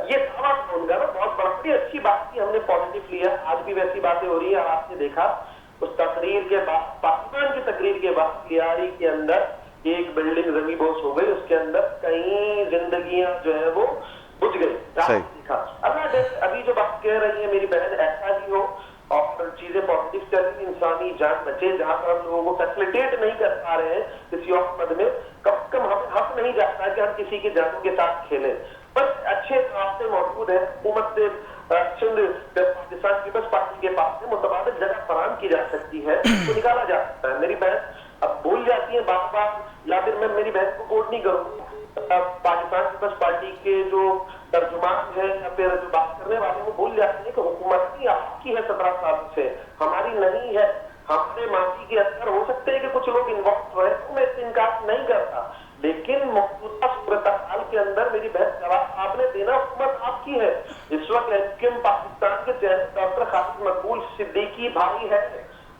D: ये दावा उनका ना बहुत बड़ी अच्छी बात की, हमने पॉजिटिव लिया। आज भी वैसी बातें हो रही है। आपने देखा उस तकरीर के बाद, पाकिस्तान की तकरीर के बाद लियारी के अंदर एक बिल्डिंग जमीबोश हो गई, उसके अंदर कई जिंदगियां जो है वो बुझ गई। अभी जो बात कह रही है मेरी बहन, ऐसा ही हो और चीजें पॉजिटिव चली, इंसानी जान बचे। जहां पर हम लोगों को फैसिलिटेट नहीं कर पा रहे हैं किसी और पद में, कम से कम हमें हक नहीं जाता कि हम किसी की जानों के साथ खेलें। बस अच्छे रास्ते मौजूद है, हुकूमत से सिंध पाकिस्तान पीपल्स पार्टी के पास में मुतबादिल जगह फराहम की जा सकती है, तो निकाला जा सकता है। मेरी बहन अब भूल जाती है बार बार, या फिर मैं मेरी बहन को कोट नहीं करूंगा, पाकिस्तान पीपल्स पार्टी के जो तर्जुमान है या फिर जो बात करने वाले वो भूल जाते हैं कि हुकूमत ही आपकी है 17 साल से, हमारी नहीं है। हमारे माजी के अंदर हो सकते हैं कि कुछ लोग इन्वॉल्व हुए, तो मैं इनकार नहीं करता, लेकिन मौजूदा सूरत हाल के अंदर मेरी बहन जवाब आपने देना, हुकूमत आपकी है। इस वक्त एमक्यूएम पाकिस्तान के चेयरमैन डॉक्टर खालिद मकबूल सिद्दीकी भाई है,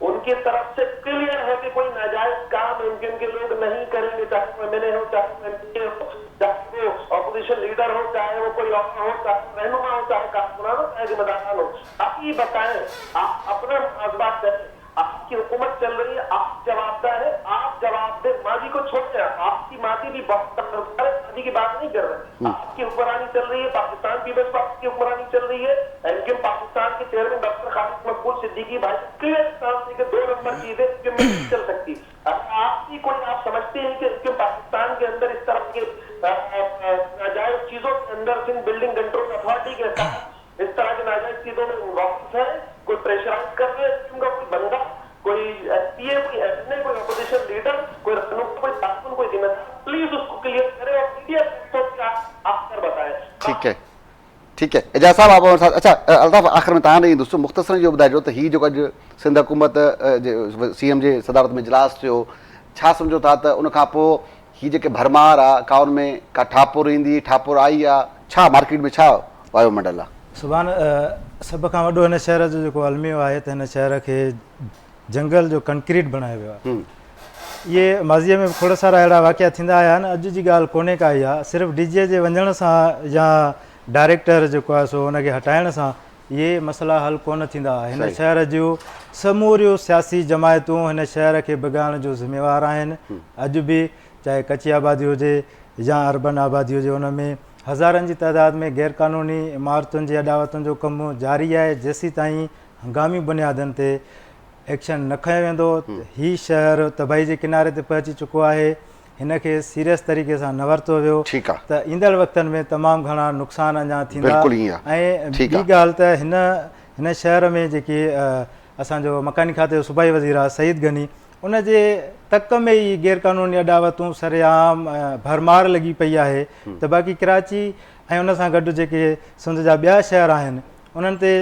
D: उनकी तरफ से क्लियर है कि कोई नाजायज काम एमक्यूएम के लोग नहीं करेंगे, चाहे वो एमएनए हो, चाहे वो एमपीए हो, चाहे वो ऑपोजिशन लीडर हो, चाहे वो कोई और हो, चाहे रहनुमा हो, चाहे कारकुनान हो, चाहे जिम्मेदार हो। आप ये बताएं, आप अपना मुआवजा करें। आपकी हुकूमत चल रही है, आप जवाबदार है, आप जवाब दे। माजी को छोड़ दें, आपकी माजी भी बहुत माजी की बात नहीं कर रहे। आपकी हुक्मरानी चल रही है, पाकिस्तान पीपल्स पार्टी की हुक्मरानी चल रही है, एमक्यूएम पाकिस्तान के चेयरमैन डॉक्टर खालिद मकबूल सिद्दीकी भाई क्लियर साफ है कि 2 नंबर चीजें नहीं चल सकती। आपकी कोई आप समझते हैं कि एमक्यूएम पाकिस्तान के अंदर इस तरह के नाजायज चीजों के अंदर सिंध बिल्डिंग कंट्रोल अथॉरिटी के साथ इस तरह के नाजायज चीजों में इन्वॉल्व है, कोई प्रेशराइज कर रहे हैं, उनका कोई बंदा, कोई एसपीए, कोई एमएनए, कोई ऑपोजिशन लीडर, कोई रहनुमा, कोई कारकुन, कोई जिम्मेदार, प्लीज उसको क्लियर करें और मीडिया आप कर बताएं।
A: ठीक है, ठीक है, एजाज साहब आप हमारे साथ। अच्छा अल्ताफ, आख़िर में तव्हां दोस्तों मुख़्तसरन जो ॿुधाइजो त हीउ जेको अॼु सिंध हुकूमत सीएम जे सदारत में इजलास थियो, छा सम्झो था त उन खां पोइ हीअ जेके भरमार आहे का उन में का ठापुर ईंदी, ठापुर आई आहे, छा मार्केट में छा वायुमंडल आहे?
B: सुभाण सभ खां वॾो हिन शहर जो जेको अलमियो आहे त हिन शहर खे जंगल जो कंक्रीट बणायो वियो आहे। इहे माज़ीअ में खोड़ सारा अहिड़ा वाक़िया थींदा आया आहिनि, अॼु जी ॻाल्हि कोन्हे का इहा, सिर्फ़ु डीजे जे वञण सां या डायरेक्टर जेको आहे सो हुनखे हटाइण सां इहे मसइला हल कोन थींदा। हिन शहर जूं समूरियूं सियासी जमायतूं हिन शहर खे बिगाड़ण जो ज़िम्मेवार आहिनि। अॼु बि चाहे कची आबादी हुजे या अर्बन आबादी हुजे, हुन में हज़ारनि जी तइदाद में गैर क़ानूनी इमारतुनि जी अॾावतुनि जो कमु जारी आहे। जेसीं ताईं हंगामी बुनियादनि ते एक्शन न खंयो वेंदो, हीउ शहर तबाही जे किनारे ते पहुची चुको आहे। हिन खे सीरियस तरीक़े सां न वरितो वियो त ईंदड़ वक़्तनि में तमामु घणा नुक़सान अञा थींदा। ऐं ॿी ॻाल्हि त हिन शहर में जेके असांजो मकानी खाते जो सूबाई वज़ीर आहे सईद गनी, उन जे तक में ई गैर क़ानूनी अॾावतूं सरेआम भरमार लॻी पई आहे। त बाक़ी कराची ऐं उन सां गॾु जेके सिंध जा ॿिया शहर आहिनि उन्हनि ते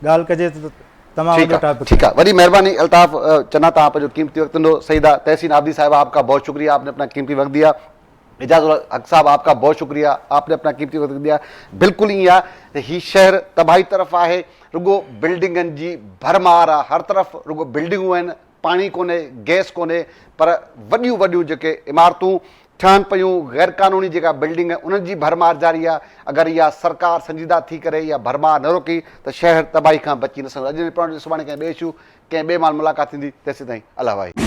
B: ॻाल्हि कजे त तमामु वॾो टॉपिक।
A: ठीक है, बड़ी मेहरबानी अल्ताफ चन्ना, तव्हां पंहिंजो कीमती वक्त ॾिनो। सईदा तहसीन आबदी साहिबा, आपका बहुत शुक्रिया, आपने अपना कीमती वक्त दिया। एजाज उल हक साहब, आपका बहुत शुक्रिया, आपने अपना कीमती वक्त दिया। बिल्कुल ही आहे ही शहर तबाही तरफ़ आहे, रुगो बिल्डिंगनि जी भरमार आहे, हर तरफ़ रुगो बिल्डिंगूं आहिनि, पाणी कोन्हे, गैस कोन्हे, पर वॾियूं वॾियूं जेके इमारतूं ठहनि पियूं, गैर क़ानूनी जेका बिल्डिंग आहे उन्हनि जी भरमार जारी आहे। अगरि इहा सरकार संजीदा थी करे इहा भरमार न रोकी त शहर तबाही खां बची न सघंदो। अॼु सुभाणे कंहिं ॿिए इशू कंहिं ॿिए माल मुलाक़ात थींदी, तेसीं ताईं अल्लाह वाहे।